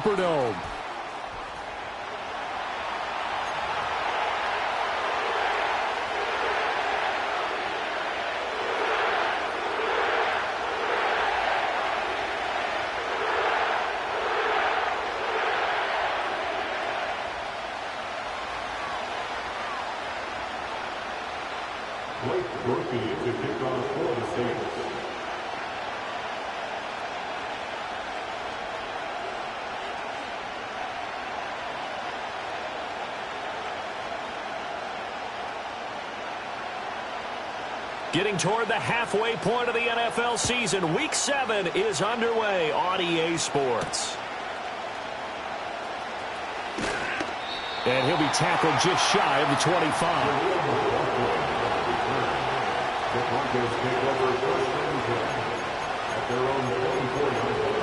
Superdome. Blake Murphy to kick off for the Saints. Getting toward the halfway point of the NFL season, Week 7 is underway on EA Sports. And he'll be tackled just shy of the 25. The Broncos take over first and 10 at their own 24-yard line.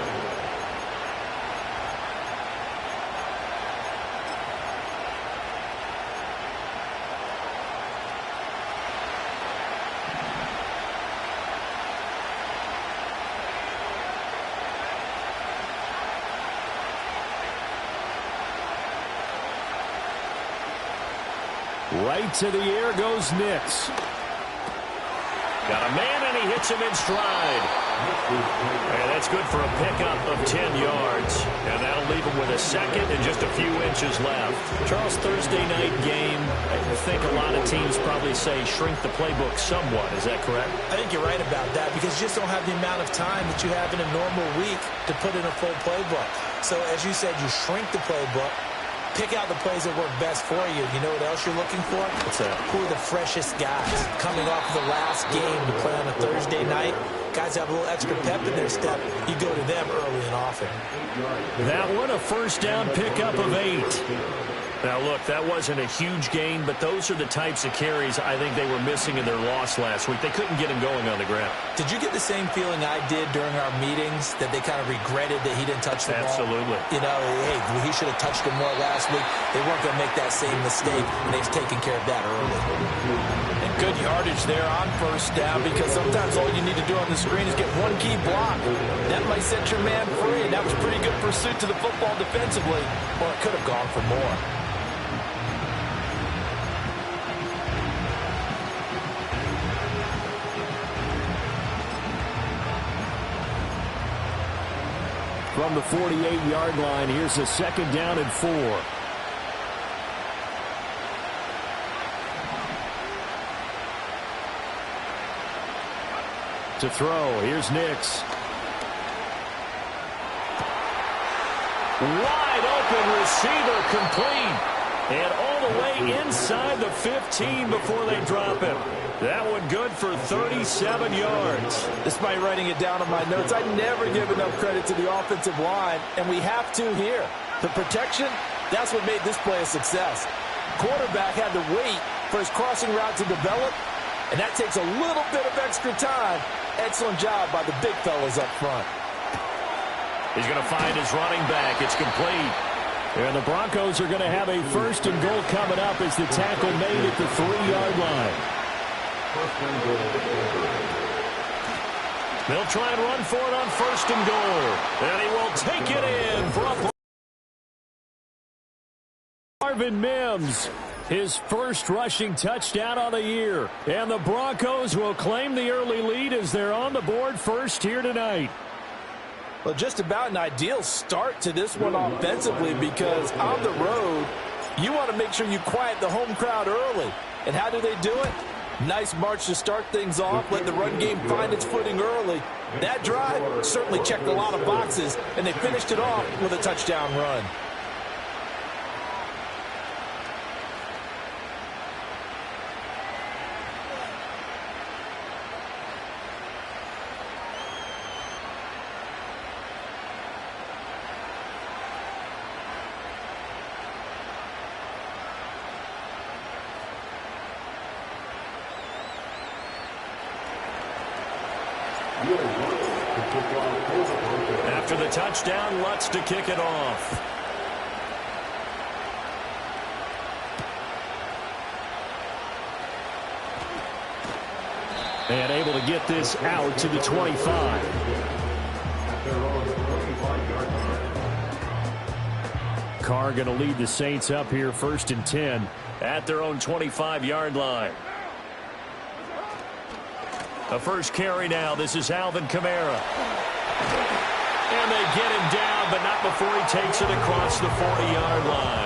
Right to the air goes Nix. Got a man, and he hits him in stride. And that's good for a pickup of 10 yards. And that'll leave him with a second and just a few inches left. Charles, Thursday night game, I think a lot of teams probably say shrink the playbook somewhat. Is that correct? I think you're right about that because you just don't have the amount of time that you have in a normal week to put in a full playbook. So, as you said, you shrink the playbook. Pick out the plays that work best for you. You know what else you're looking for? What's that? Who are the freshest guys coming off of the last game to play on a Thursday night? Guys have a little extra pep in their step. You go to them early and often. That one, a first down pickup of 8. Now, look, that wasn't a huge gain, but those are the types of carries I think they were missing in their loss last week. They couldn't get him going on the ground. Did you get the same feeling I did during our meetings, that they kind of regretted that he didn't touch the ball? Absolutely. You know, hey, he should have touched him more last week. They weren't going to make that same mistake, and they've taken care of that early. And good yardage there on first down, because sometimes all you need to do on the screen is get one key block. That might set your man free, and that was pretty good pursuit to the football defensively. Well, it could have gone for more. From the 48-yard line, here's a second down and 4. To throw, here's Nix. Wide open receiver, complete. And all the way inside the 15 before they drop him. That one good for 37 yards. Despite writing it down on my notes, I never give enough credit to the offensive line, and we have to here. The protection, that's what made this play a success. Quarterback had to wait for his crossing route to develop, and that takes a little bit of extra time. Excellent job by the big fellas up front. He's going to find his running back. It's complete. And the Broncos are going to have a first and goal coming up as the tackle made at the 3-yard line. They'll try and run for it on first and goal. And he will take it in for Marvin Mims. His first rushing touchdown of the year. And the Broncos will claim the early lead as they're on the board first here tonight. Well, just about an ideal start to this one offensively, because on the road, you want to make sure you quiet the home crowd early. And how do they do it? Nice march to start things off. Let the run game find its footing early. That drive certainly checked a lot of boxes, and they finished it off with a touchdown run. After the touchdown, Lutz to kick it off. And able to get this out to the 25. Carr going to lead the Saints up here 1st and 10 at their own 25-yard line. The first carry now. This is Alvin Kamara. And they get him down, but not before he takes it across the 40-yard line.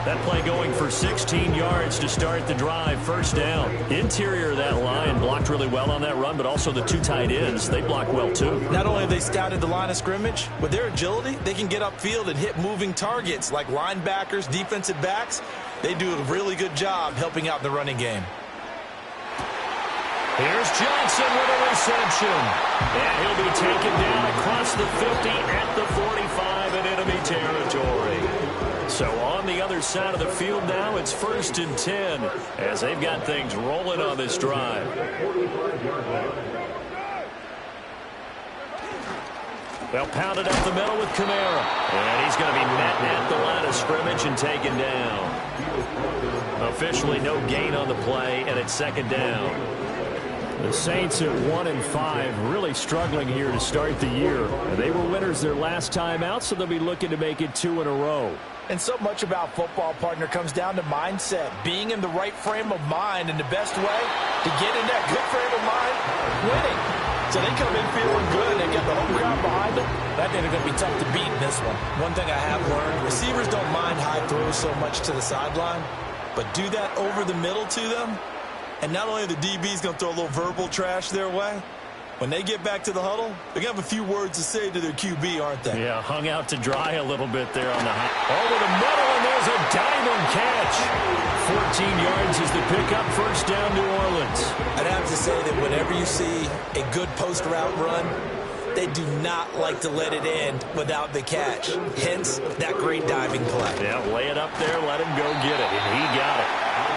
That play going for 16 yards to start the drive. First down. Interior of that line blocked really well on that run, but also the two tight ends, they blocked well too. Not only have they scouted the line of scrimmage, with their agility, they can get upfield and hit moving targets like linebackers, defensive backs. They do a really good job helping out the running game. Here's Johnson with a reception. And he'll be taken down across the 50 at the 45 in enemy territory. So on the other side of the field now, it's 1st and 10 as they've got things rolling on this drive. They'll pound it up the middle with Kamara. And he's going to be met at the line of scrimmage and taken down. Officially no gain on the play, and it's 2nd down. The Saints at 1-5, really struggling here to start the year. They were winners their last time out, so they'll be looking to make it 2 in a row. And so much about football, partner, comes down to mindset. Being in the right frame of mind, and the best way to get in that good frame of mind, winning. So they come in feeling good. They got the home crowd behind them. I think they're going to be tough to beat in this one. One thing I have learned, receivers don't mind high throws so much to the sideline, but do that over the middle to them. And not only are the DBs going to throw a little verbal trash their way, when they get back to the huddle, they're going to have a few words to say to their QB, aren't they? Yeah, hung out to dry a little bit there on the high. Over the middle, and there's a diving catch. 14 yards is the pickup. First down, New Orleans. I'd have to say that whenever you see a good post route run, they do not like to let it end without the catch. Hence, that great diving play. Yeah, lay it up there, let him go get it. And he got it.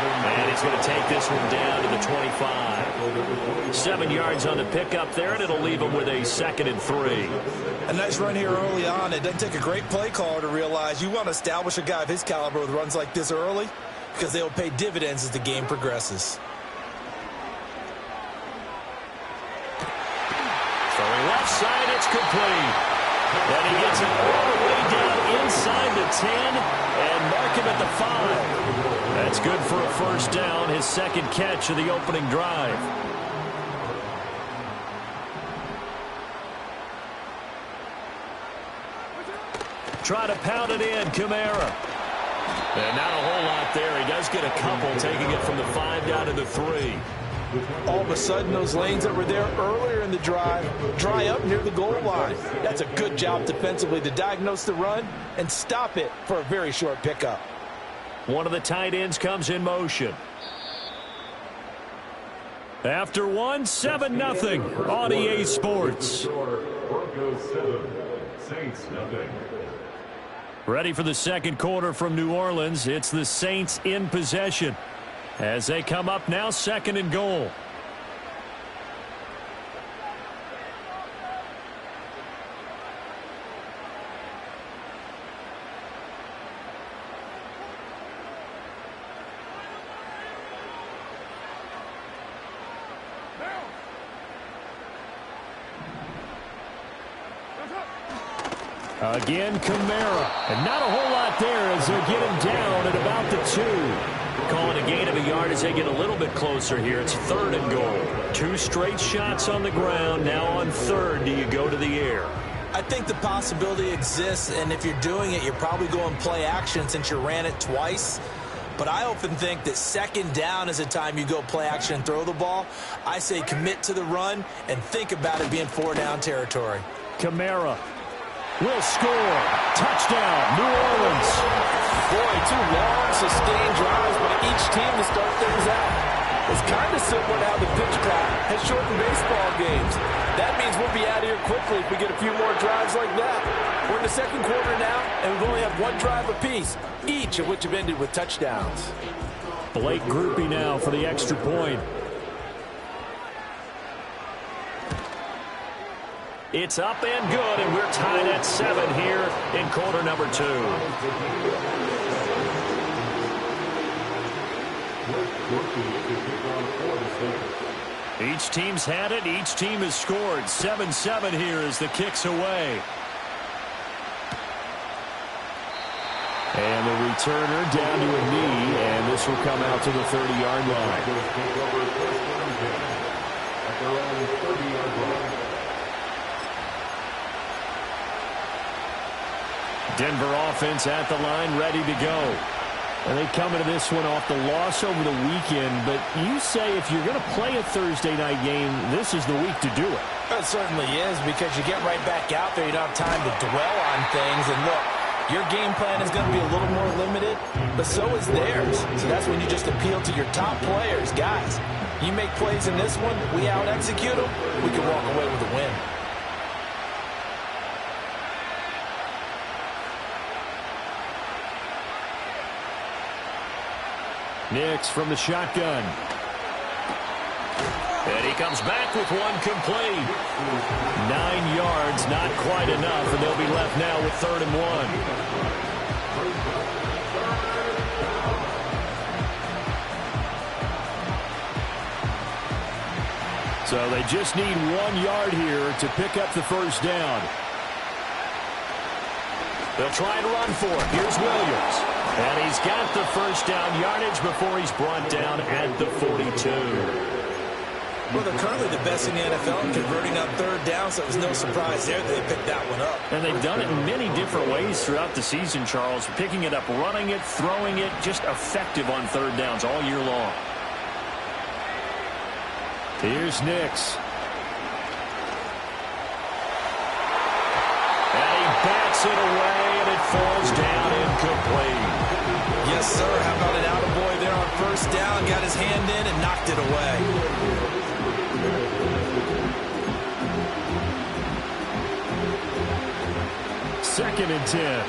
And he's going to take this one down to the 25. 7 yards on the pickup there, and it'll leave him with a 2nd and 3. A nice run here early on. It doesn't take a great play caller to realize you want to establish a guy of his caliber with runs like this early because they will pay dividends as the game progresses. Throwing left side, it's complete. And he gets it all the way down inside the 10 and mark him at the 5. That's good for a first down, his 2nd catch of the opening drive. Try to pound it in, Kamara. And not a whole lot there. He does get a couple, taking it from the 5 down to the 3. All of a sudden, those lanes that were there earlier in the drive dry up near the goal line. That's a good job defensively to diagnose the run and stop it for a very short pickup. One of the tight ends comes in motion. After 1, 7-0 on EA Sports. Broncos 7, Saints nothing. Ready for the second quarter from New Orleans. It's the Saints in possession as they come up now 2nd and goal. Again, Kamara. And not a whole lot there as they'll get him down at about the 2. Calling a gain of a yard as they get a little bit closer here. It's 3rd and goal. 2 straight shots on the ground. Now on 3rd, do you go to the air? I think the possibility exists, and if you're doing it, you're probably going play action since you ran it twice. But I often think that 2nd down is a time you go play action and throw the ball. I say commit to the run and think about it being 4-down territory. Kamara will score. Touchdown, New Orleans. Boy, 2 long, sustained drives by each team to start things out. It's kind of similar to how the pitch clock has shortened baseball games. That means we'll be out of here quickly if we get a few more drives like that. We're in the 2nd quarter now, and we've only had 1 drive apiece, each of which have ended with touchdowns. Blake Grupe now for the extra point. It's up and good, and we're tied at 7 here in quarter number 2. Each team's had it. Each team has scored. 7-7 here as the kick's away. And the returner down to a knee, and this will come out to the 30-yard line. Denver offense at the line, ready to go. And they come into this one off the loss over the weekend, but you say if you're going to play a Thursday night game, this is the week to do it. It certainly is, because you get right back out there. You don't have time to dwell on things. And look, your game plan is going to be a little more limited, but so is theirs. So that's when you just appeal to your top players. Guys, you make plays in this one, we out-execute them, we can walk away with a win. Nix from the shotgun. And he comes back with one complete. 9 yards, not quite enough, and they'll be left now with 3rd and 1. So they just need 1 yard here to pick up the first down. They'll try and run for it. Here's Williams. And he's got the first down yardage before he's brought down at the 42. Well, they're currently the best in the NFL in converting on 3rd down, so it was no surprise there that they picked that one up. And they've done it in many different ways throughout the season, Charles. Picking it up, running it, throwing it, just effective on 3rd downs all year long. Here's Nix. And he bats it away, and it falls down incomplete. Yes, sir. How about an attaboy there on 1st down? Got his hand in and knocked it away. 2nd and 10.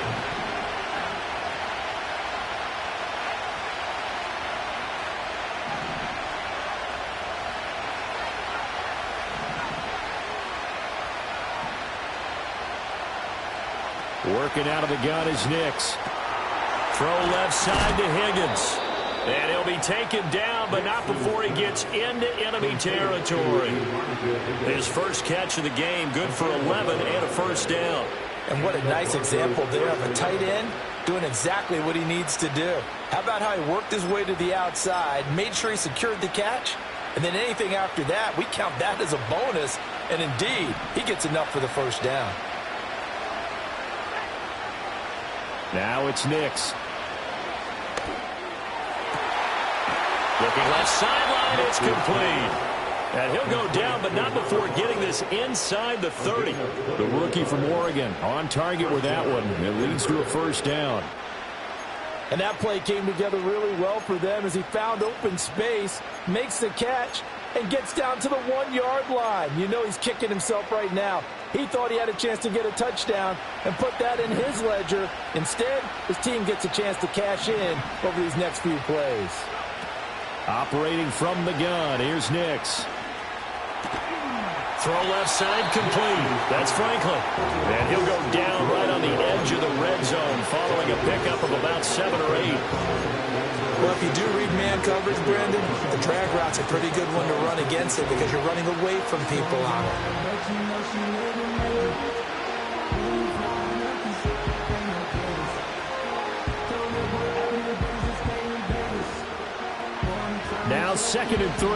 Working out of the gun is Nix. Throw left side to Higgins. And he'll be taken down, but not before he gets into enemy territory. His first catch of the game, good for 11 and a first down. And what a nice example there of a tight end doing exactly what he needs to do. How about how he worked his way to the outside, made sure he secured the catch, and then anything after that, we count that as a bonus. And indeed, he gets enough for the first down. Now it's Nix. Looking left sideline, it's complete. And he'll go down, but not before getting this inside the 30. The rookie from Oregon on target with that one. It leads to a first down. And that play came together really well for them as he found open space, makes the catch, and gets down to the 1 yard line. You know he's kicking himself right now. He thought he had a chance to get a touchdown and put that in his ledger. Instead, his team gets a chance to cash in over these next few plays. Operating from the gun, here's Nix. Throw left side complete. That's Franklin. And he'll go down right on the edge of the red zone following a pickup of about 7 or 8. Well, if you do read man coverage, Brandon, the drag route's a pretty good one to run against it because you're running away from people on it. Now 2nd and 3.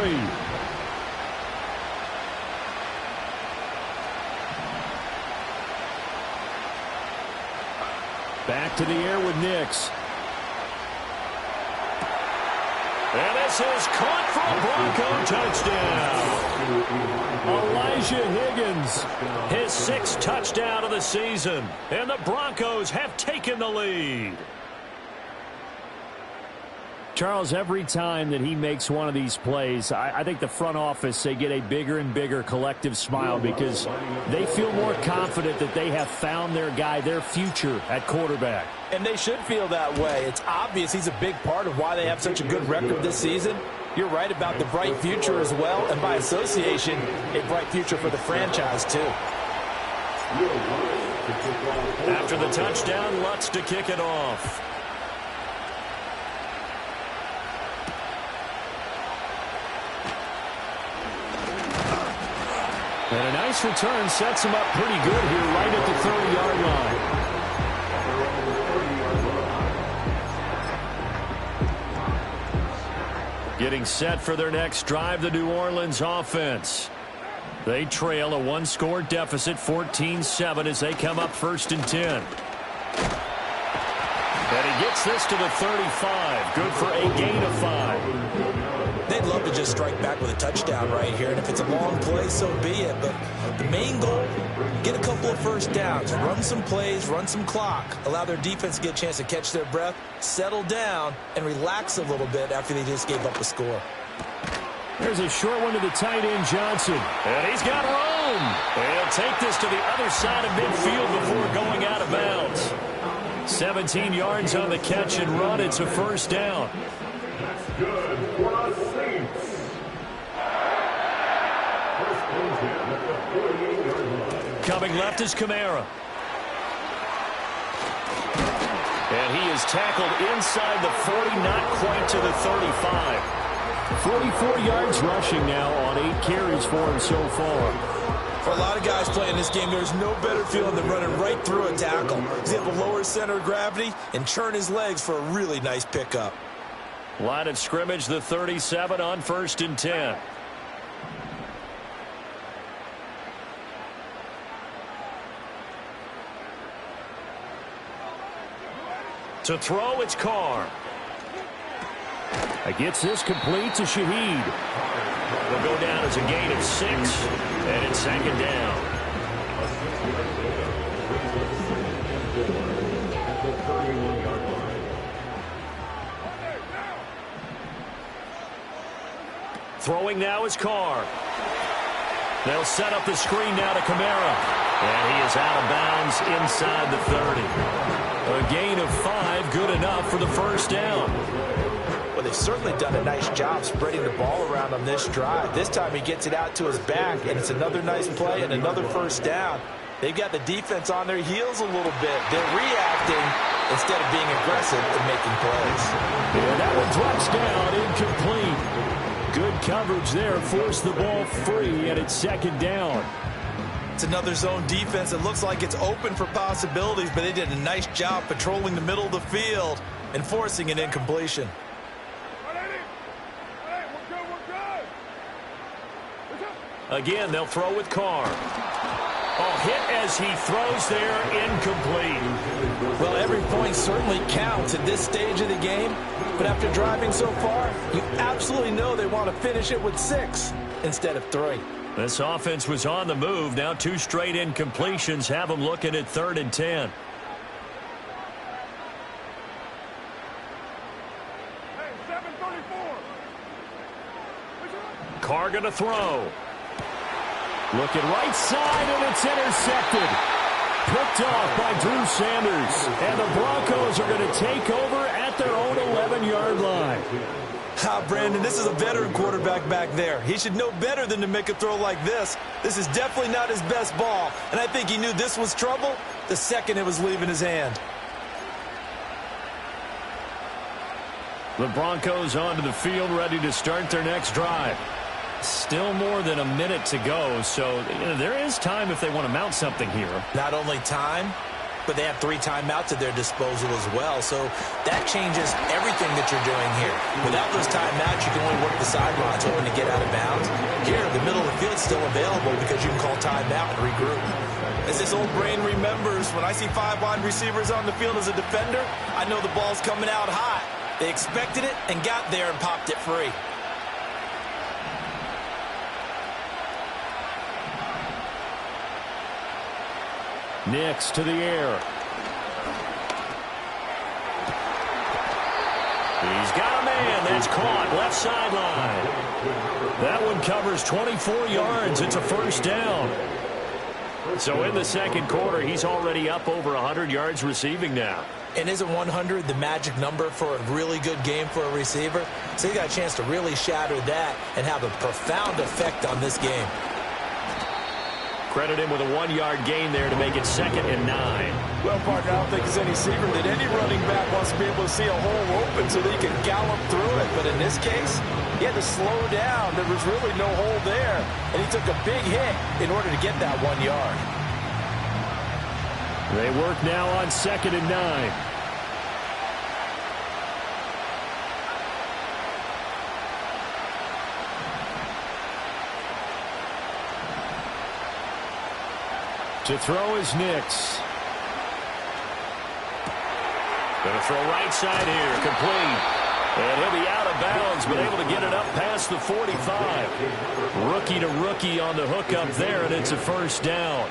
Back to the air with Nix. And this is caught for a Bronco touchdown. Elijah Higgins, his 6th touchdown of the season. And the Broncos have taken the lead. Charles, every time that he makes one of these plays, I think the front office, they get a bigger and bigger collective smile because they feel more confident that they have found their guy, their future at quarterback. And they should feel that way. It's obvious he's a big part of why they have such a good record this season. You're right about the bright future as well, and by association, a bright future for the franchise too. After the touchdown, Lutz to kick it off. And a nice return sets him up pretty good here right at the 30-yard line. Getting set for their next drive, the New Orleans offense. They trail a one-score deficit, 14-7, as they come up 1st and 10. And he gets this to the 35. Good for a gain of 5. They'd love to just strike back with a touchdown right here, and if it's a long play, so be it. But the main goal, get a couple of first downs, run some plays, run some clock, allow their defense to get a chance to catch their breath, settle down, and relax a little bit after they just gave up a score. There's a short one to the tight end, Johnson. And he's got room. He'll take this to the other side of midfield before going out of bounds. 17 yards on the catch and run. It's a first down. That's good for the Saints. First goes in at the 48-yard line. Coming left is Kamara. And he is tackled inside the 40, not quite to the 35. 44 yards rushing now on 8 carries for him so far. For a lot of guys playing this game, there's no better feeling than running right through a tackle. He's able to lower his center of gravity and churn his legs for a really nice pickup. Line of scrimmage, the 37 on 1st and 10. To throw, it's Carr. Gets this complete to Shaheed. Will go down as a gain of 6, and it's 2nd down. Throwing now is Carr. They'll set up the screen now to Kamara. And he is out of bounds inside the 30. A gain of 5, good enough for the first down. Well, they've certainly done a nice job spreading the ball around on this drive. This time he gets it out to his back, and it's another nice play and another first down. They've got the defense on their heels a little bit. They're reacting instead of being aggressive and making plays. And that one drops down, incomplete. Good coverage there, forced the ball free, and it's 2nd down. It's another zone defense. It looks like it's open for possibilities, but they did a nice job patrolling the middle of the field and forcing an incompletion. Again, they'll throw with Carr. Oh, hit as he throws there, incomplete. Well, every point certainly counts at this stage of the game, but after driving so far, you absolutely know they want to finish it with 6 instead of 3. This offense was on the move. Now 2 straight incompletions have them looking at 3rd and 10. Carr going to throw. Looking right side, and it's intercepted. Picked off by Drew Sanders. And the Broncos are going to take over at their own 11-yard line. Brandon, this is a veteran quarterback back there. He should know better than to make a throw like this. This is definitely not his best ball, and I think he knew this was trouble the second it was leaving his hand. The Broncos onto the field, ready to start their next drive. Still more than a minute to go, so there is time if they want to mount something here. Not only time, but they have 3 timeouts at their disposal as well, so that changes everything that you're doing here. Without those timeouts, you can only work the sidelines, hoping to get out of bounds. Here, the middle of the field's still available because you can call timeout and regroup. As this old brain remembers, when I see 5 wide receivers on the field as a defender, I know the ball's coming out hot. They expected it and got there and popped it free. Nix to the air. He's got a man. That's caught. Left sideline. That one covers 24 yards. It's a first down. So in the second quarter, he's already up over 100 yards receiving now. And isn't 100 the magic number for a really good game for a receiver? So he got a chance to really shatter that and have a profound effect on this game. Credit him with a 1-yard gain there to make it 2nd and 9. Well, partner, I don't think it's any secret that any running back wants to be able to see a hole open so that he can gallop through it. But in this case, he had to slow down. There was really no hole there. And he took a big hit in order to get that 1 yard. They work now on 2nd and 9. To throw is Nix. Going to throw right side here, complete. And he'll be out of bounds, but able to get it up past the 45. Rookie to rookie on the hook up there, and it's a first down.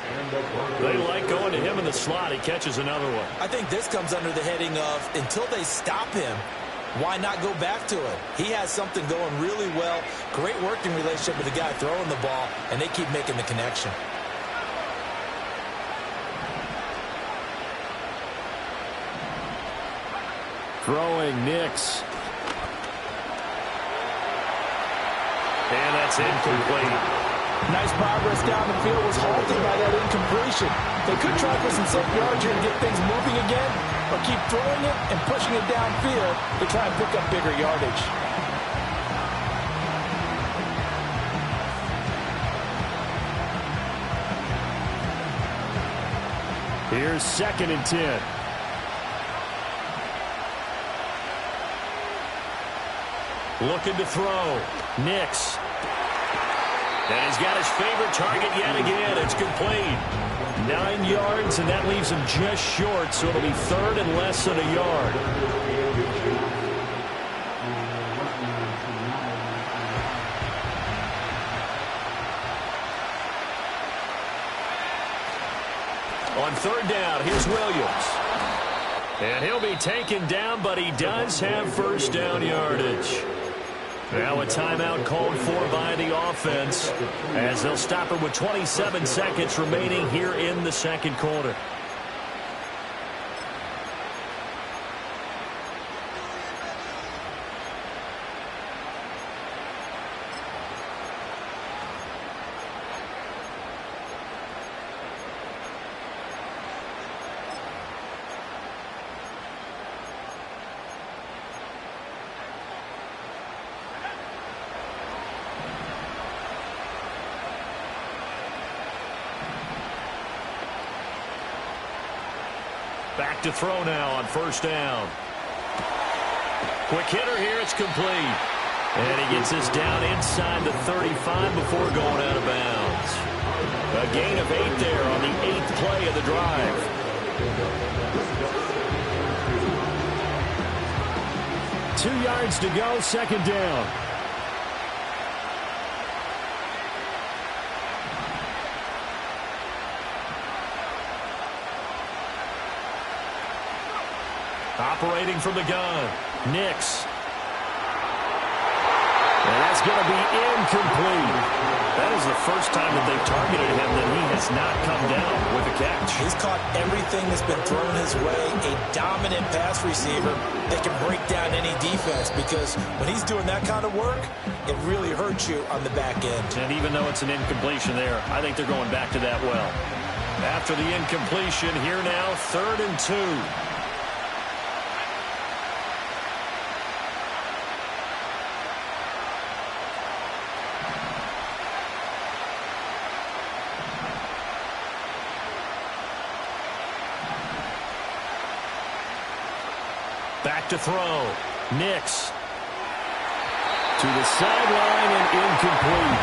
They like going to him in the slot. He catches another one. I think this comes under the heading of until they stop him, why not go back to it? He has something going really well. Great working relationship with the guy throwing the ball, and they keep making the connection. Throwing Nix. And that's incomplete. Nice progress down the field, was halted by that incompletion. They could try for some safe yards here and get things moving again, or keep throwing it and pushing it downfield to try and pick up bigger yardage. Here's 2nd and 10. Looking to throw. Nix. And he's got his favorite target yet again. It's complete. 9 yards, and that leaves him just short, so it'll be 3rd and less than a yard. On 3rd down, here's Williams. And he'll be taken down, but he does have first down yardage. Now a timeout called for by the offense as they'll stop it with 27 seconds remaining here in the second quarter. Back to throw now on 1st down. Quick hitter here. It's complete. And he gets this down inside the 35 before going out of bounds. A gain of 8 there on the 8th play of the drive. Two yards to go, 2nd down. Operating from the gun, Nix. And that's going to be incomplete. That is the first time that they've targeted him that he has not come down with a catch. He's caught everything that's been thrown his way. A dominant pass receiver that can break down any defense, because when he's doing that kind of work, it really hurts you on the back end. And even though it's an incompletion there, I think they're going back to that well. After the incompletion, here now, 3rd and 2. Back to throw. Nix. To the sideline and incomplete.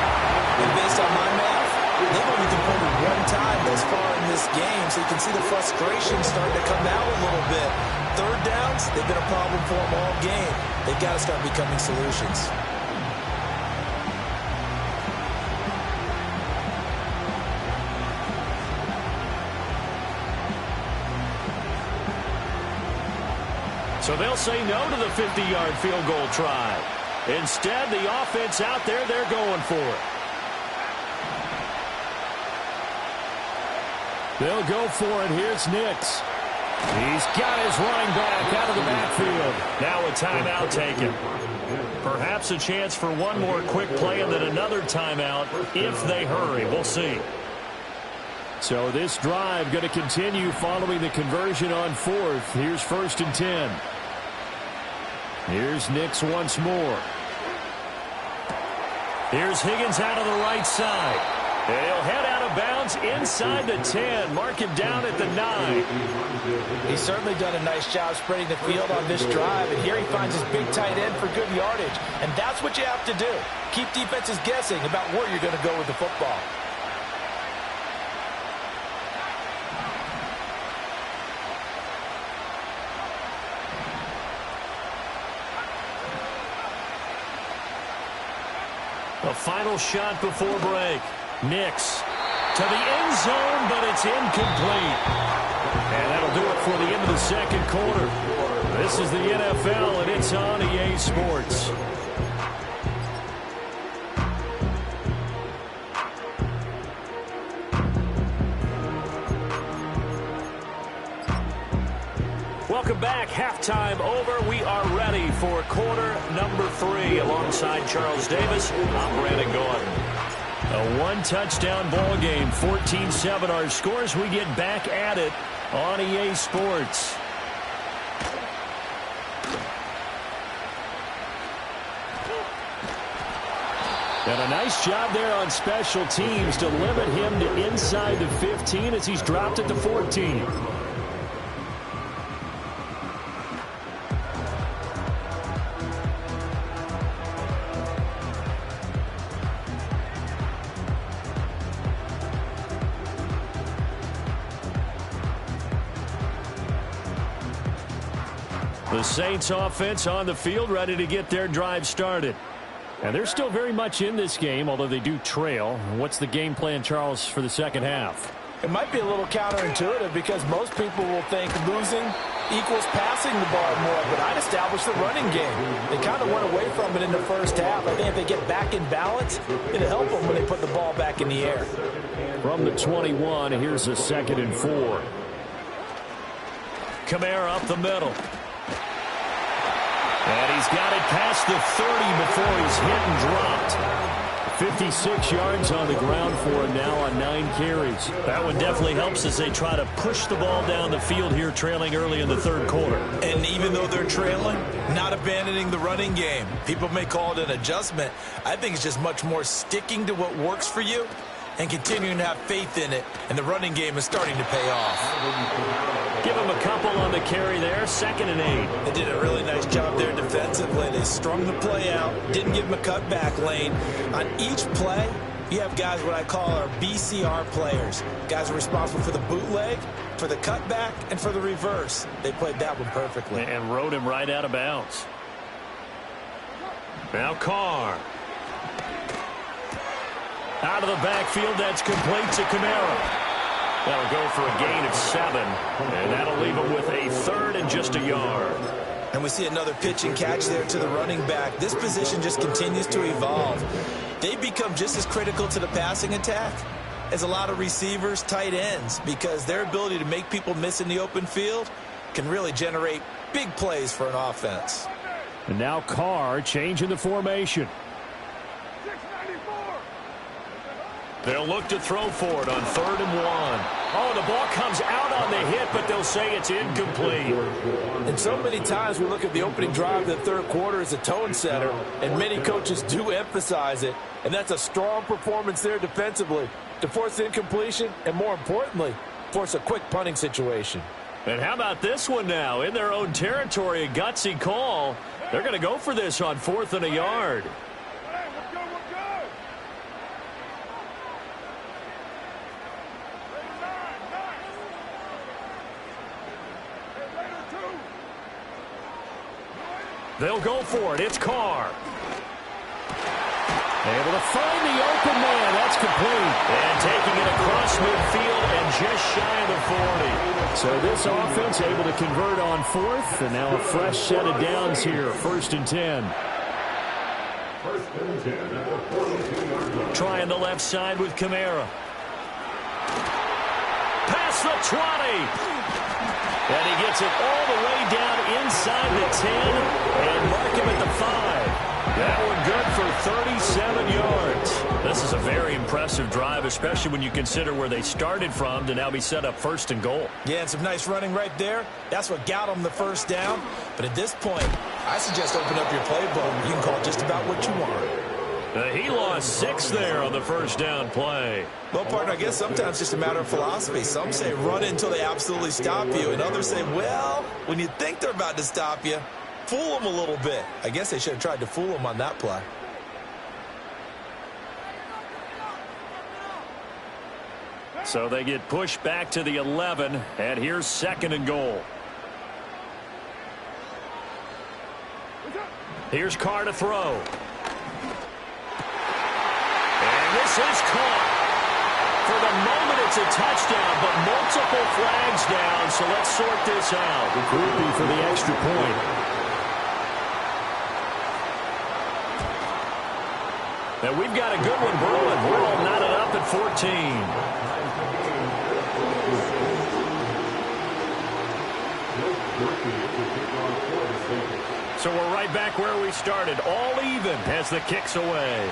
And based on my math, they've only converted 1 time thus far in this game, so you can see the frustration starting to come out a little bit. 3rd downs, they've been a problem for them all game. They've got to start becoming solutions. So they'll say no to the 50-yard field goal try. Instead, the offense out there, they're going for it. They'll go for it. Here's Nix. He's got his running back out of the backfield. Now a timeout taken. Perhaps a chance for one more quick play and then another timeout if they hurry. We'll see. So this drive going to continue following the conversion on 4th. Here's 1st and 10. Here's Nix once more. Here's Higgins out of the right side. And he'll head out of bounds inside the 10. Mark him down at the 9. He's certainly done a nice job spreading the field on this drive, and here he finds his big tight end for good yardage. And that's what you have to do. Keep defenses guessing about where you're going to go with the football. A final shot before break. Nix to the end zone, but it's incomplete. And that'll do it for the end of the second quarter. This is the NFL, and it's on EA Sports. Welcome back. Halftime over. We are ready for quarter number 3. Alongside Charles Davis, I'm Brandon Gordon. A one-touchdown ball game, 14-7 our scores. We get back at it on EA Sports. And a nice job there on special teams to limit him to inside the 15 as he's dropped it to 14. The Saints offense on the field, ready to get their drive started. And they're still very much in this game, although they do trail. What's the game plan, Charles, for the second half? It might be a little counterintuitive because most people will think losing equals passing the ball more, but I'd establish the running game. They kind of went away from it in the first half. I think if they get back in balance, it'll help them when they put the ball back in the air. From the 21, here's a 2nd and 4. Kamara up the middle. And he's got it past the 30 before he's hit and dropped. 56 yards on the ground for him now on 9 carries. That one definitely helps as they try to push the ball down the field here, trailing early in the third quarter. And even though they're trailing, not abandoning the running game. People may call it an adjustment. I think it's just much more sticking to what works for you and continuing to have faith in it. And the running game is starting to pay off. Give him a couple on the carry there, 2nd and 8. They did a really nice job there defensively. They strung the play out, didn't give him a cutback lane. On each play, you have guys what I call our BCR players. Guys are responsible for the bootleg, for the cutback, and for the reverse. They played that one perfectly. And rode him right out of bounds. Now Carr. Out of the backfield, that's complete to Kamara. That'll go for a gain of 7, and that'll leave him with a 3rd and just a yard. And we see another pitch and catch there to the running back. This position just continues to evolve. They become just as critical to the passing attack as a lot of receivers, tight ends, because their ability to make people miss in the open field can really generate big plays for an offense. And now Carr changing the formation. They'll look to throw for it on 3rd and 1. Oh, the ball comes out on the hit, but they'll say it's incomplete. And so many times we look at the opening drive of the third quarter as a tone setter, and many coaches do emphasize it. And that's a strong performance there defensively to force incompletion and, more importantly, force a quick punting situation. And how about this one now? In their own territory, a gutsy call. They're going to go for this on 4th and a yard. They'll go for it. It's Carr. Able to find the open man. That's complete. And taking it across midfield and just shy of the 40. So this offense able to convert on 4th. And now a fresh set of downs here. 1st and 10. Trying the left side with Kamara. Past the 20. And he gets it all the way down inside the 10 and mark him at the 5. That one good for 37 yards. This is a very impressive drive, especially when you consider where they started from to now be set up 1st and goal. Yeah, and some nice running right there. That's what got them the first down. But at this point, I suggest open up your playbook. You can call just about what you want. He lost 6 there on the first down play. Well, partner, I guess sometimes it's just a matter of philosophy. Some say run until they absolutely stop you, and others say, well, when you think they're about to stop you, fool them a little bit. I guess they should have tried to fool them on that play. So they get pushed back to the 11, and here's 2nd and goal. Here's Carr to throw. This is caught. For the moment, it's a touchdown, but multiple flags down, so let's sort this out. Groupie for the extra point. And we've got a good one brewing. We're all knotted up at 14. So we're right back where we started. All even as the kick's away.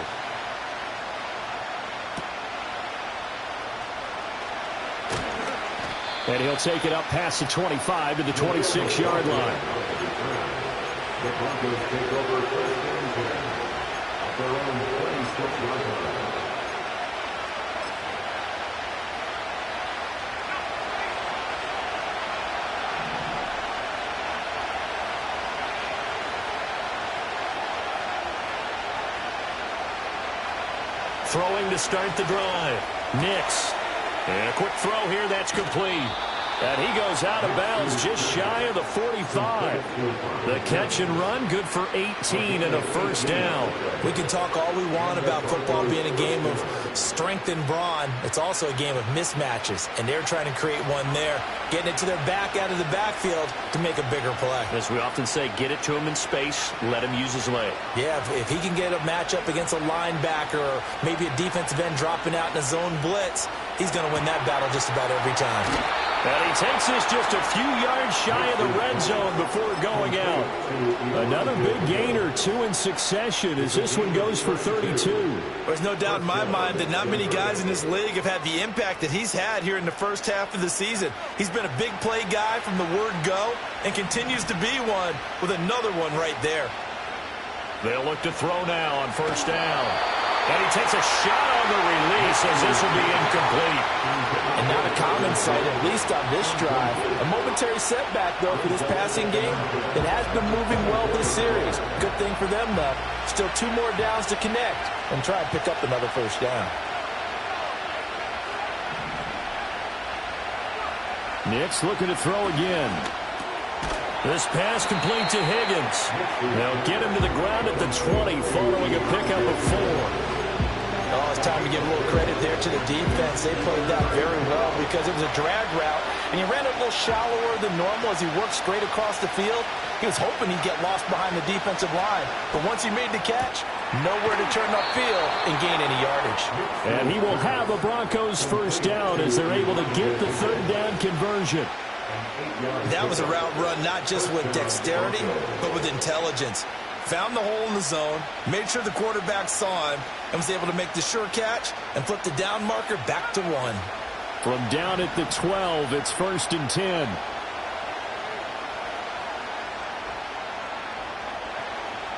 And he'll take it up past the 25 to the 26-yard line. The Broncos take over first and 10 at their own 26-yard line. Throwing to start the drive. Nix. And a quick throw here, that's complete. And he goes out of bounds just shy of the 45. The catch and run, good for 18 and a first down. We can talk all we want about football being a game of strength and brawn. It's also a game of mismatches, and they're trying to create one there, getting it to their back out of the backfield to make a bigger play. As we often say, get it to him in space, let him use his leg. Yeah, if he can get a matchup against a linebacker or maybe a defensive end dropping out in a zone blitz, he's going to win that battle just about every time. And he takes this just a few yards shy of the red zone before going out. Another big gainer, 2 in succession, as this one goes for 32. There's no doubt in my mind that not many guys in this league have had the impact that he's had here in the first half of the season. He's been a big play guy from the word go and continues to be one with another one right there. They'll look to throw now on first down. And he takes a shot on the release as this will be incomplete. And not a common sight, at least on this drive. A momentary setback, though, for this passing game. It has been moving well this series. Good thing for them, though. Still 2 more downs to connect and try and pick up another first down. Nix looking to throw again. This pass complete to Higgins. They'll get him to the ground at the 20 following a pickup of 4. Oh, it's time to give a little credit there to the defense. They played that very well because it was a drag route, and he ran it a little shallower than normal as he worked straight across the field. He was hoping he'd get lost behind the defensive line, but once he made the catch, nowhere to turn upfield and gain any yardage. And he will have a Broncos first down as they're able to get the third down conversion. That was a route run not just with dexterity, but with intelligence. Found the hole in the zone, made sure the quarterback saw him, and was able to make the sure catch and flip the down marker back to 1. From down at the 12, it's first and 10.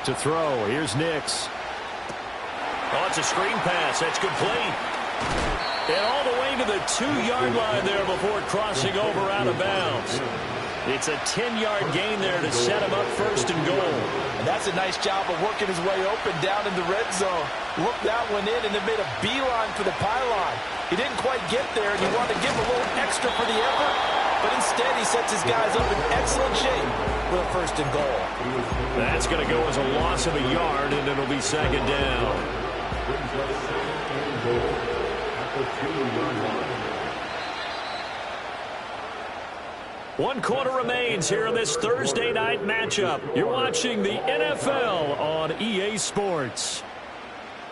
To throw, here's Nix. Oh, it's a screen pass. That's complete. And all the way to the 2-yard line there before crossing over out of bounds. It's a 10-yard gain there to set him up first and goal. And that's a nice job of working his way open down in the red zone. Looked that one in and then made a beeline for the pylon. He didn't quite get there, and he wanted to give him a little extra for the effort. But instead, he sets his guys up in excellent shape with a first and goal. That's going to go as a loss of a yard, and it'll be second down. One quarter remains here in this Thursday night matchup. You're watching the NFL on EA Sports.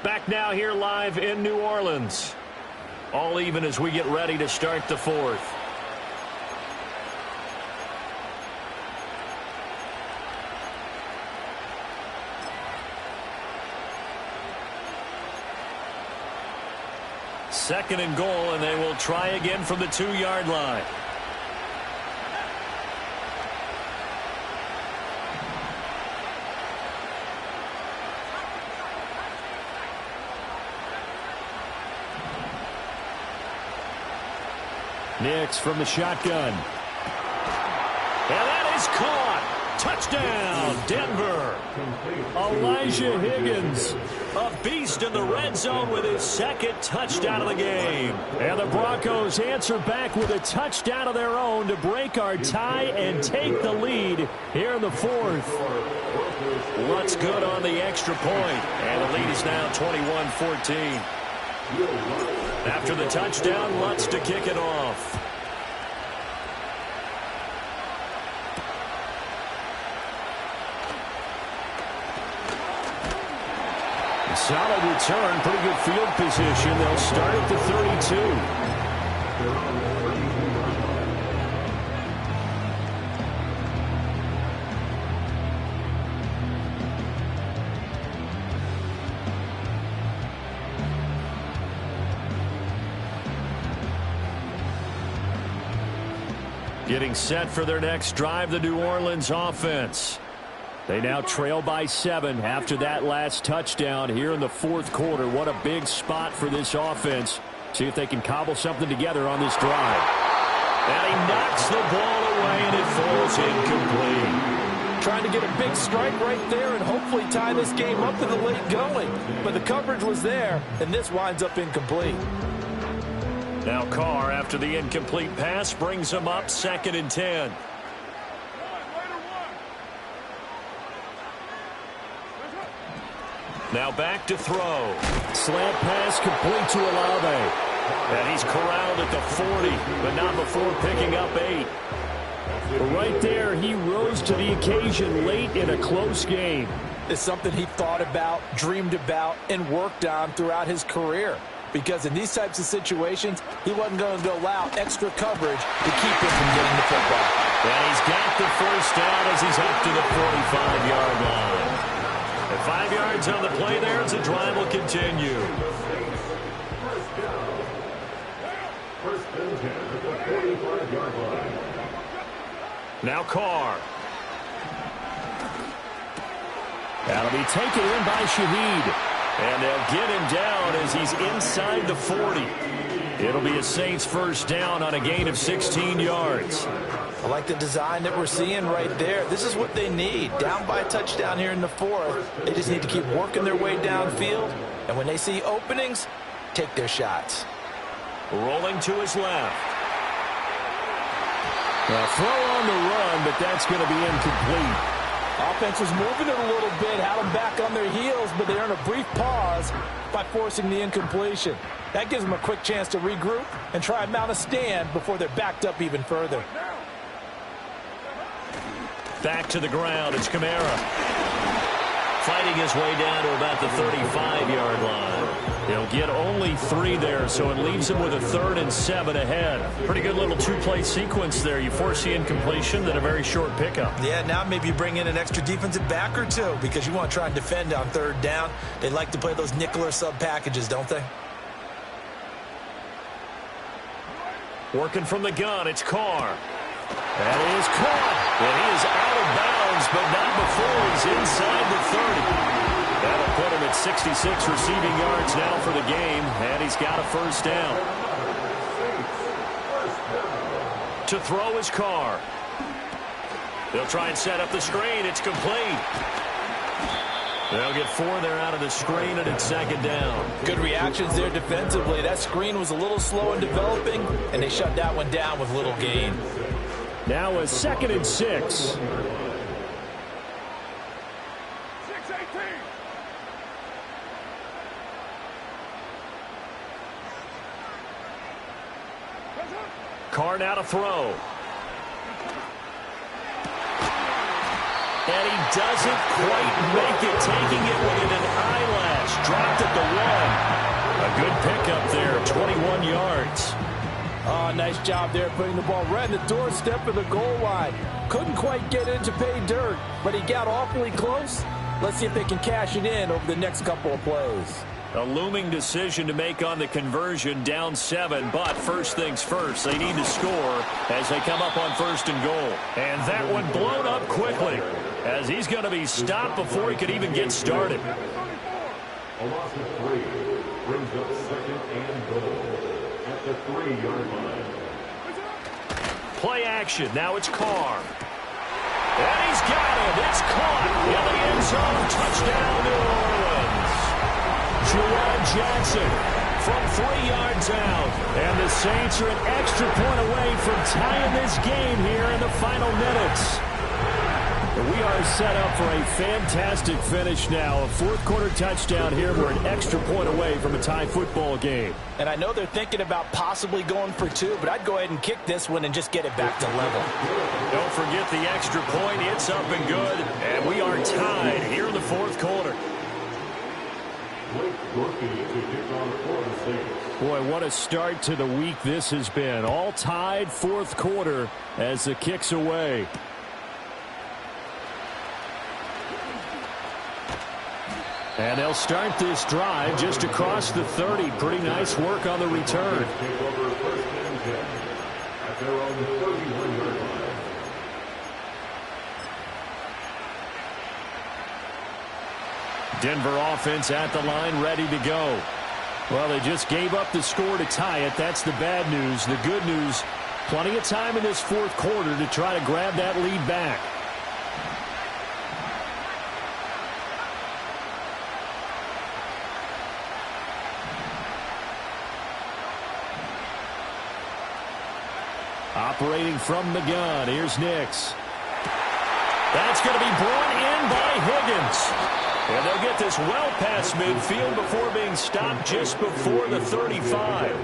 Back now here live in New Orleans. All even as we get ready to start the fourth. Second and goal, and they will try again from the 2-yard line. Nix from the shotgun. And that is caught. Touchdown, Denver. Elijah Higgins, a beast in the red zone with his second touchdown of the game. And the Broncos answer back with a touchdown of their own to break our tie and take the lead here in the fourth. What's good on the extra point? And the lead is now 21-14. After the touchdown, Lutz to kick it off. Solid return, pretty good field position. They'll start at the 32. Getting set for their next drive, the New Orleans offense. They now trail by 7 after that last touchdown here in the fourth quarter. What a big spot for this offense. See if they can cobble something together on this drive. And he knocks the ball away, and it falls incomplete. Trying to get a big strike right there and hopefully tie this game up in the late going. But the coverage was there, and this winds up incomplete. Now Carr, after the incomplete pass, brings him up 2nd and 10. Now back to throw. Slant pass complete to Olave. And he's corralled at the 40, but not before picking up 8. Right there, he rose to the occasion late in a close game. It's something he thought about, dreamed about, and worked on throughout his career. Because in these types of situations, he wasn't going to go out extra coverage to keep him from getting the football. And he's got the first down as he's up to the 45-yard line. And 5 yards on the play there as the drive will continue. Now Carr. That'll be taken in by Shaheed. And they'll get him down as he's inside the 40. It'll be a Saints first down on a gain of 16 yards. I like the design that we're seeing right there. This is what they need. Down by a touchdown here in the fourth. They just need to keep working their way downfield. And when they see openings, take their shots. Rolling to his left. A throw on the run, but that's going to be incomplete. Offense was moving it a little bit, had them back on their heels, but they earned a brief pause by forcing the incompletion. That gives them a quick chance to regroup and try and mount a stand before they're backed up even further. Back to the ground, it's Kamara. Fighting his way down to about the 35-yard line. He'll get only 3 there, so it leaves him with a 3rd and 7 ahead. Pretty good little two-play sequence there. You force the incompletion, then a very short pickup. Yeah, now maybe you bring in an extra defensive back or two because you want to try and defend on 3rd down. They like to play those nickel or sub packages, don't they? Working from the gun, it's Carr. That is caught. And he is out of bounds, but not before he's inside the 30. That'll put him at 66 receiving yards now for the game, and he's got a first down. To throw his Carr. They'll try and set up the screen. It's complete. They'll get 4 there out of the screen, and it's 2nd down. Good reactions there defensively. That screen was a little slow in developing, and they shut that one down with little gain. Now a 2nd and 6. Carr now to throw. And he doesn't quite make it, taking it within an eyelash. Dropped at the 1. A good pickup there, 21 yards. Oh, nice job there putting the ball right in the doorstep of the goal line. Couldn't quite get in to pay dirt, but he got awfully close. Let's see if they can cash it in over the next couple of plays. A looming decision to make on the conversion, down 7, but first things first, they need to score as they come up on 1st and goal. And that one blown up quickly as he's going to be stopped before he could even get started. A loss of 3 brings up 2nd and goal at the 3-yard line. Play action, now it's Carr. And he's got it, it's caught in the end zone, touchdown New Orleans. Juwan Johnson from 3 yards out. And the Saints are an extra point away from tying this game here in the final minutes. We are set up for a fantastic finish now. A fourth-quarter touchdown here. We're an extra point away from a tie football game. And I know they're thinking about possibly going for two, but I'd go ahead and kick this one and just get it back to level. Don't forget the extra point. It's up and good. And we are tied here in the fourth quarter. Boy, what a start to the week this has been. All tied fourth quarter as the kick's away. And they'll start this drive just across the 30. Pretty nice work on the return. Denver offense at the line, ready to go. Well, they just gave up the score to tie it. That's the bad news. The good news, plenty of time in this fourth quarter to try to grab that lead back. Operating from the gun, here's Nix. That's going to be brought in by Higgins. And they'll get this well past midfield before being stopped just before the 35.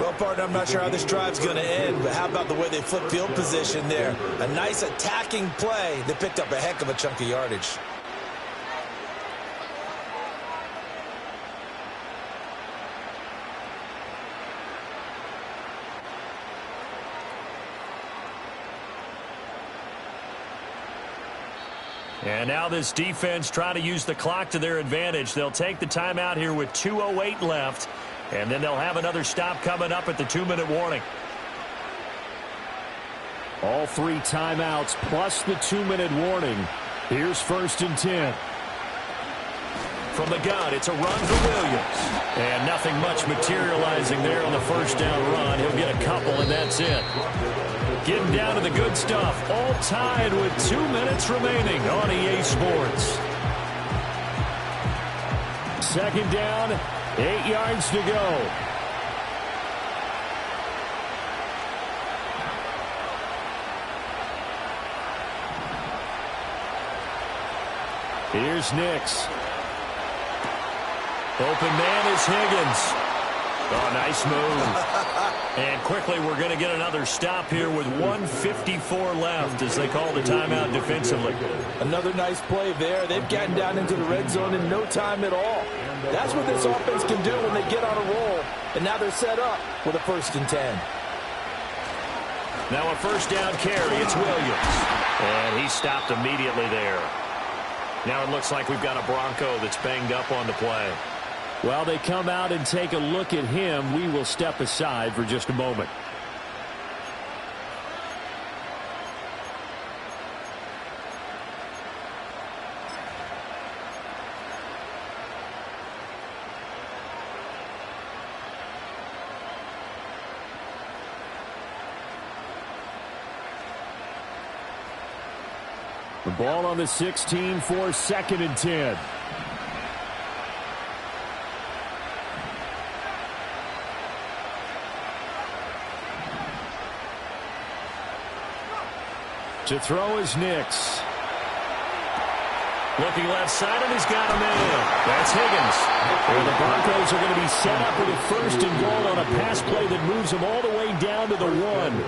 Well, partner, I'm not sure how this drive's going to end, but how about the way they flip field position there? A nice attacking play that picked up a heck of a chunk of yardage. And now this defense trying to use the clock to their advantage. They'll take the timeout here with 2:08 left, and then they'll have another stop coming up at the 2-minute warning. All three timeouts plus the 2-minute warning. Here's 1st and 10. From the gun, it's a run for Williams. And nothing much materializing there on the first down run. He'll get a couple, and that's it. Getting down to the good stuff. All tied with 2 minutes remaining on EA Sports. 2nd down, 8 yards to go. Here's Nix. Open man is Higgins. Oh, nice move. And quickly we're going to get another stop here with 1:54 left as they call the timeout defensively. Another nice play there. They've gotten down into the red zone in no time at all. That's what this offense can do when they get on a roll. And now they're set up with a 1st and 10. Now a 1st down carry. It's Williams. And he stopped immediately there. Now it looks like we've got a Bronco that's banged up on the play. While they come out and take a look at him, we will step aside for just a moment. The ball on the 16 for 2nd and 10. To throw is Nix. Looking left side, and he's got a man. That's Higgins. And the Broncos are going to be set up with a 1st and goal on a pass play that moves them all the way down to the 1.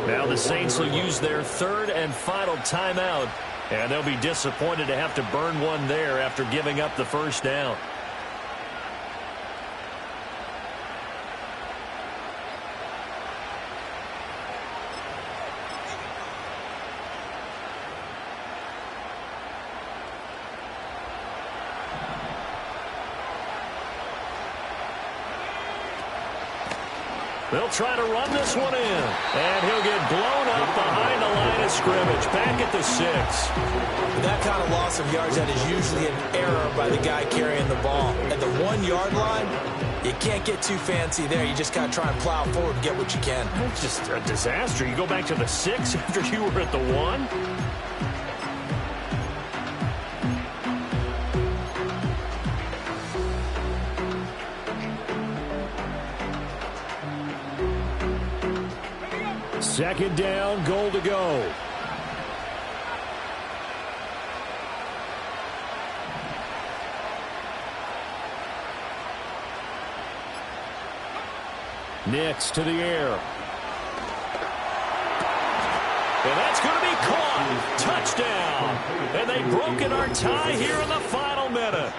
Now the Saints will use their 3rd and final timeout, and they'll be disappointed to have to burn one there after giving up the 1st down. They'll try to run this one in. And he'll get blown up behind the line of scrimmage. Back at the 6. That kind of loss of yards, that is usually an error by the guy carrying the ball. At the 1-yard line, you can't get too fancy there. You just got to try and plow forward and get what you can. It's just a disaster. You go back to the 6 after you were at the 1. Second down, goal to go. Nix to the air. And that's going to be caught. Touchdown. And they've broken our tie here in the final minute.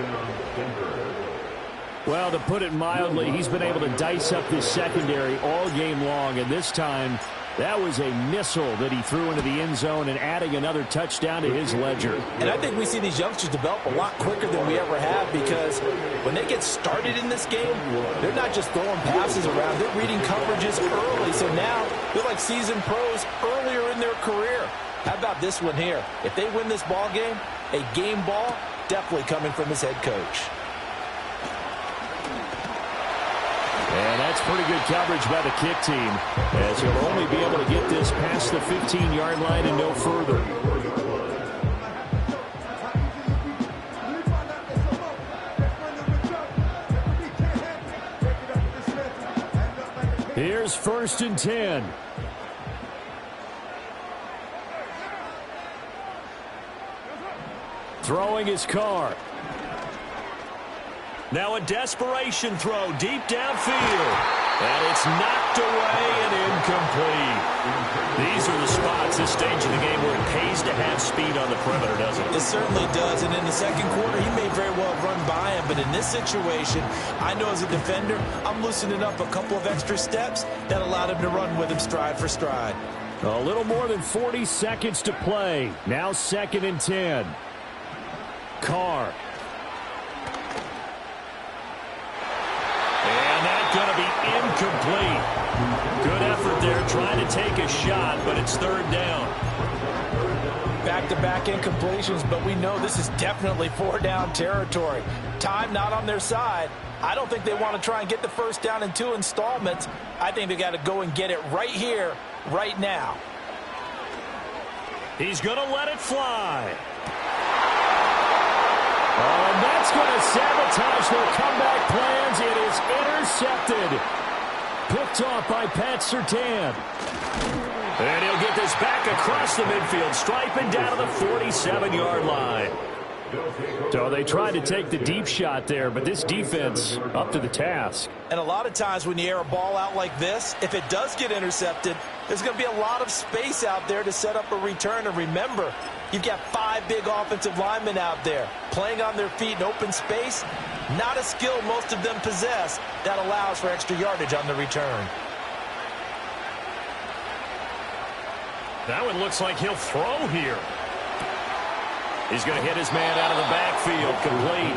Well, to put it mildly, he's been able to dice up this secondary all game long. And this time, that was a missile that he threw into the end zone and adding another touchdown to his ledger. And I think we see these youngsters develop a lot quicker than we ever have, because when they get started in this game, they're not just throwing passes around. They're reading coverages early. So now they're like seasoned pros earlier in their career. How about this one here? If they win this ball game, a game ball definitely coming from his head coach. And that's pretty good coverage by the kick team, as he'll only be able to get this past the 15-yard line and no further. Here's 1st and 10. Throwing his car. Now a desperation throw deep downfield. And it's knocked away and incomplete. These are the spots this stage of the game where it pays to have speed on the perimeter, doesn't it? It certainly does. And in the second quarter, he may very well have run by him. But in this situation, I know as a defender, I'm loosening up a couple of extra steps that allowed him to run with him stride for stride. A little more than 40 seconds to play. Now 2nd and 10. Carr. And that's going to be incomplete. Good effort there trying to take a shot, but it's 3rd down. Back-to-back incompletions, but we know this is definitely 4-down territory. Time not on their side. I don't think they want to try and get the 1st down in 2 installments. I think they got to go and get it right here, right now. He's going to let it fly. Oh, and that's going to sabotage their comeback plans. It is intercepted. Picked off by Pat Surtain. And he'll get this back across the midfield stripe and down to the 47-yard line. So they tried to take the deep shot there, but this defense up to the task. And a lot of times when you air a ball out like this, if it does get intercepted, there's going to be a lot of space out there to set up a return. And remember, you've got 5 big offensive linemen out there playing on their feet in open space. Not a skill most of them possess that allows for extra yardage on the return. That one looks like he'll throw here. He's going to hit his man out of the backfield, complete.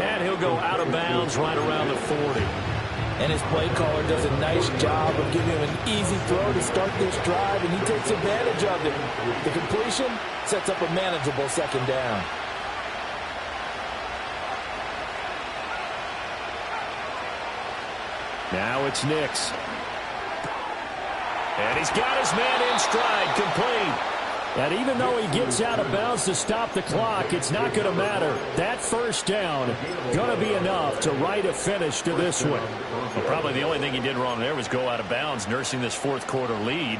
And he'll go out of bounds right around the 40. And his play caller does a nice job of giving him an easy throw to start this drive, and he takes advantage of it. The completion sets up a manageable 2nd down. Now it's Nix. And he's got his man in stride, complete. And even though he gets out of bounds to stop the clock, it's not going to matter. That 1st down going to be enough to write a finish to this one. Well, probably the only thing he did wrong there was go out of bounds, nursing this 4th quarter lead.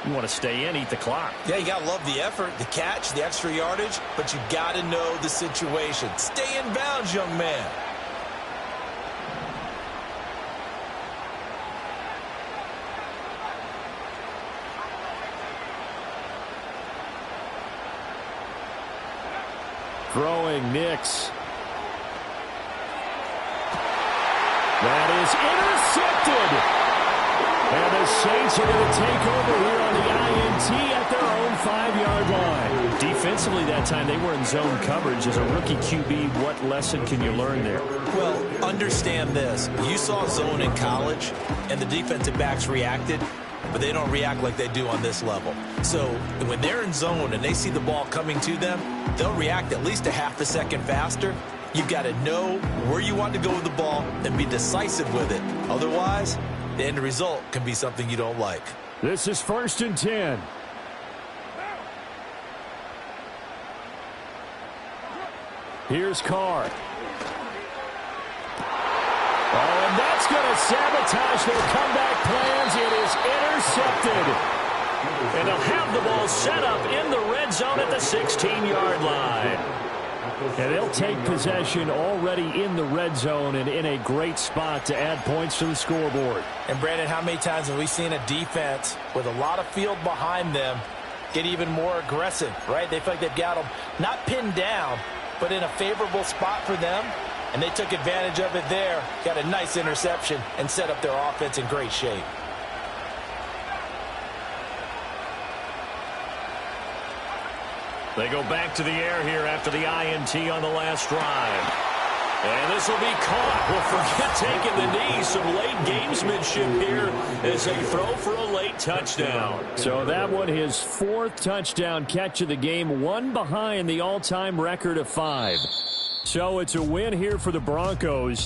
You want to stay in, eat the clock. Yeah, you got to love the effort, the catch, the extra yardage, but you got to know the situation. Stay in bounds, young man. Throwing Nix. That is intercepted. And the Saints are going to take over here on the INT at their own 5-yard line. Defensively that time, they were in zone coverage. As a rookie QB, what lesson can you learn there? Well, understand this. You saw zone in college, and the defensive backs reacted, but they don't react like they do on this level. So when they're in zone and they see the ball coming to them, they'll react at least a half a second faster. You've got to know where you want to go with the ball and be decisive with it. Otherwise, the end result can be something you don't like. This is 1st and 10. Here's Carr. Oh, and that's going to sabotage their comeback plans. It is intercepted. And they'll have the ball set up in the red zone at the 16-yard line. And they'll take possession already in the red zone and in a great spot to add points to the scoreboard. And, Brandon, how many times have we seen a defense with a lot of field behind them get even more aggressive, right? They feel like they've got them not pinned down, but in a favorable spot for them, and they took advantage of it there, got a nice interception, and set up their offense in great shape. They go back to the air here after the INT on the last drive. And this will be caught. Well, forget taking the knee. Some late gamesmanship here as they throw for a late touchdown. So that one, his fourth touchdown catch of the game, one behind the all-time record of 5. So it's a win here for the Broncos.